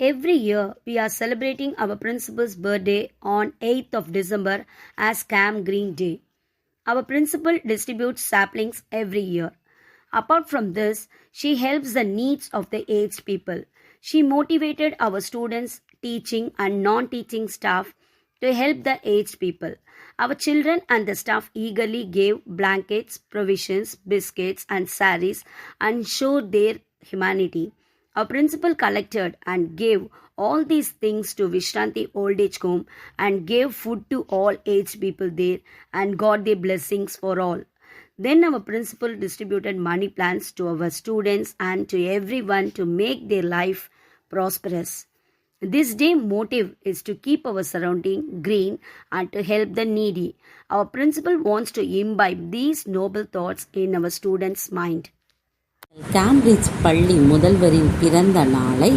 Every year, we are celebrating our principal's birthday on 8th of December as Camp Green Day. Our principal distributes saplings every year. Apart from this, she helps the needs of the aged people. She motivated our students, teaching and non teaching staff to help the aged people. Our children and the staff eagerly gave blankets, provisions, biscuits, and saris and showed their humanity. Our principal collected and gave all these things to Vishranti Old Age Home and gave food to all aged people there and got their blessings for all. Then our principal distributed money plants to our students and to everyone to make their life prosperous. This day motive is to keep our surrounding green and to help the needy. Our principal wants to imbibe these noble thoughts in our students' mind. Cambridge பள்ளி முதல்வரின் பிறந்த நாளை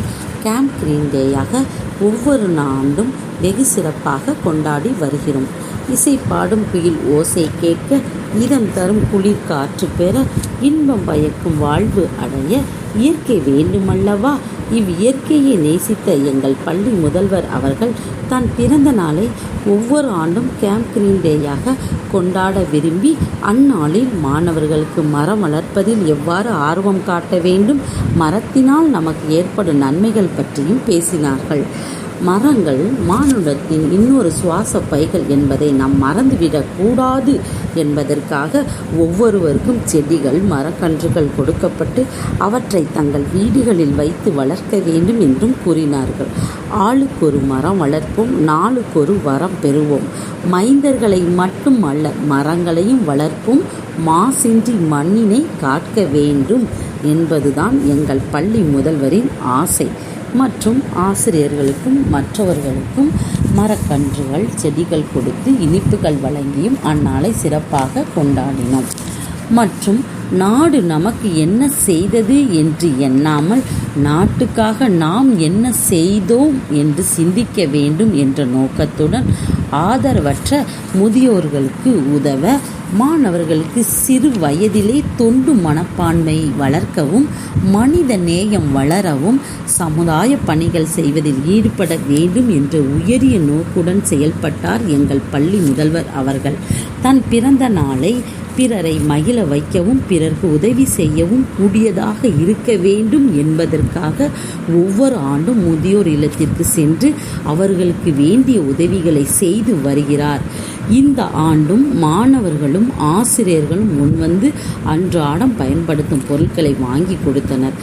camp green டேயாக ஒவ்வொரு ஆண்டும் வெகு சிறப்பாக கொண்டாடி வருகிறோம். இசை பாடும் குயில் ஓசை கேட்க, இதம் தரும் குளிர் காற்று பெற, இன்பம் பயக்கும் வாழ்வு அடைய இயற்கை வேண்டுமல்லவா? இவ்வியற்கையை நேசித்த எங்கள் பள்ளி முதல்வர் அவர்கள் தன் பிறந்த நாளை ஒவ்வொரு ஆண்டும் கேம்ப் கிரீன் டேயாக கொண்டாட விரும்பி அந்நாளில் மாணவர்களுக்கு மரம் வளர்ப்பதில் எவ்வாறு ஆர்வம் காட்ட வேண்டும், மரத்தினால் நமக்கு ஏற்படும் நன்மைகள் பற்றியும் பேசினார்கள். மரங்கள் மானுடத்தின் இன்னொரு சுவாச பைகள் என்பதை நாம் மறந்துவிடக் கூடாது என்பதற்காக ஒவ்வொருவருக்கும் செடிகள், மரக்கன்றுகள் கொடுக்கப்பட்டு அவற்றை தங்கள் வீடுகளில் வைத்து வளர்க்க வேண்டும் என்றும் கூறினார்கள். ஆளுக்கொரு மரம் வளர்ப்போம், நாளுக்கொரு வரம் பெறுவோம். மைந்தர்களை மட்டும் அல்ல, மரங்களையும் வளர்ப்போம். மாசின்றி மண்ணினை காக்க வேண்டும் என்பதுதான் எங்கள் பள்ளி முதல்வரின் ஆசை. மற்றும் ஆசிரியர்களுக்கும் மற்றவர்களுக்கும் மரக்கன்றுகள், செடிகள் கொடுத்து இனிப்புகள் வழங்கியும் அந்நாளை சிறப்பாக கொண்டாடினோம். மற்றும் நாடு நமக்கு என்ன செய்தது என்று எண்ணாமல், நாட்டுக்காக நாம் என்ன செய்தோம் என்று சிந்திக்க வேண்டும் என்ற நோக்கத்துடன் ஆதரவற்ற முதியோர்களுக்கு உதவ, மாணவர்களுக்கு சிறு வயதிலே தொண்டு மனப்பான்மையை வளர்க்கவும், மனித நேயம் வளரவும், சமுதாய பணிகள் செய்வதில் ஈடுபட வேண்டும் என்ற உயரிய நோக்குடன் செயல்பட்டார் எங்கள் பள்ளி முதல்வர் அவர்கள். தன் பிறந்த நாளை பிறரை மகிழ வைக்கவும், பிறர்க்கு உதவி செய்யவும் கூடியதாக இருக்க வேண்டும் என்பதற்காக ஒவ்வொரு ஆண்டும் முதியோர் இல்லத்திற்கு சென்று அவர்களுக்கு வேண்டிய உதவிகளை செய்து வருகிறார். இந்த ஆண்டும் மாணவர்களும் ஆசிரியர்களும் முன்வந்து அன்றாடம் பயன்படுத்தும் பொருட்களை வாங்கி கொடுத்தனர்.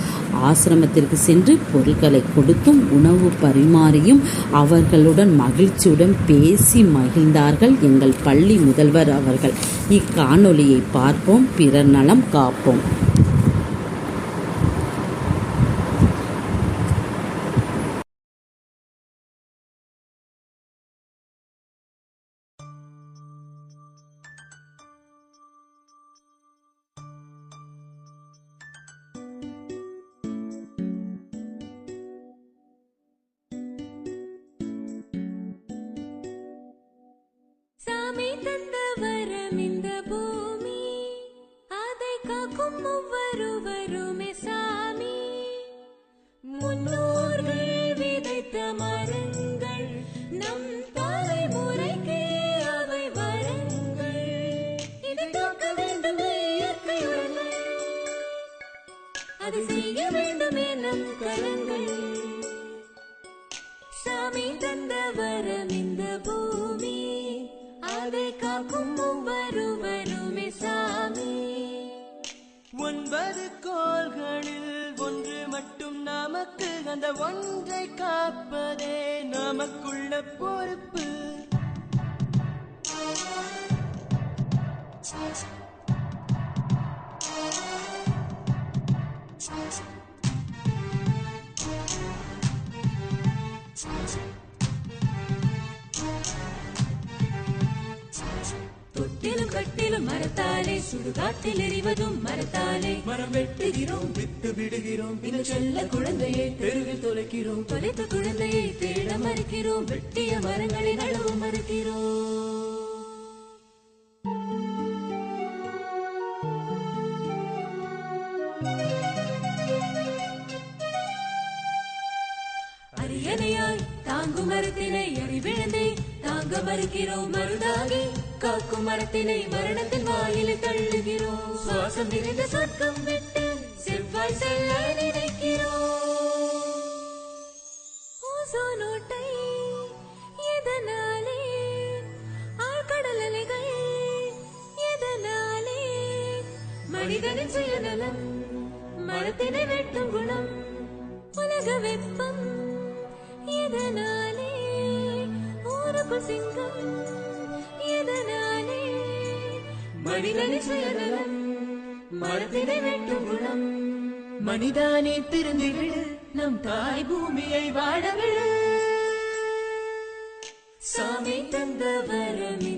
ஆசிரமத்திற்கு சென்று பொருட்களை கொடுத்தும் உணவு பரிமாறியும் அவர்களுடன் மகிழ்ச்சியுடன் பேசி மகிழ்ந்தார்கள் எங்கள் பள்ளி முதல்வர் அவர்கள். இக்காணொளியை பார்ப்போம், பிறர் நலம் காப்போம். சாமி தந்த வரம் இந்த பூமி, அதை காக்கும் ஒவ்வொருவருமே சாமி. முன்னோர்கள் விதைத்த மரங்கள், நம் தலைமுறைக்கு அவை வரங்கள். இதை காக்க வேண்டுமே இயற்கை உரங்கள், அதை செய்ய வேண்டுமே நம் கரங்கள். சாமி தந்த வரம் இந்த பூமி, அதை காக்கும் ஒவ்வொருவருமே சாமி. 9 கோள்களில் ஒன்று மட்டும் நமக்கு, அந்த ஒன்றை காப்பதே நமக்குள்ள பொறுப்பு. தொட்டிலும் கட்டிலும் மரத்தாலே, சுடுகாட்டில் எறிவதும் மரத்தாலே. மரம் வெட்டுகிறோம், விட்டு விடுகிறோம், இந்த செல்ல குழந்தையை தெருவில் தொலைக்கிறோம். தொலைத்த குழந்தையை தேட மறுக்கிறோம், வெட்டிய மரங்களை நடவு மறுக்கிறோம். அரியணையாய் தாங்கும் மரத்தினை அறிவிழந்தே தாங்க மறுக்கிறோம் மருதாகி காக்கும் மரத்தினை மரணத்தின் வாயிலை தள்ளுகிறோம் சுவாசம் நிறைந்த சொர்க்கம் விட்டு செவ்வாய் செல்ல நினைக்கிறோம் ஓசோனோட்டை எதனாலே ஆழ்கடல் அலைகள் எதனாலே மனிதனின் சுயநலம் மரத்தினை வெட்டும் குணம் உலக வெப்பம் எதனாலே ஊருக்குள் சிங்கம் எதனாலே மனிதனின் சுயநலம் மரத்தினை வெட்டும் குணம் மனிதானே திருந்து விடு நம் தாய் பூமியை வாழ விடு சாமி தந்த வரமே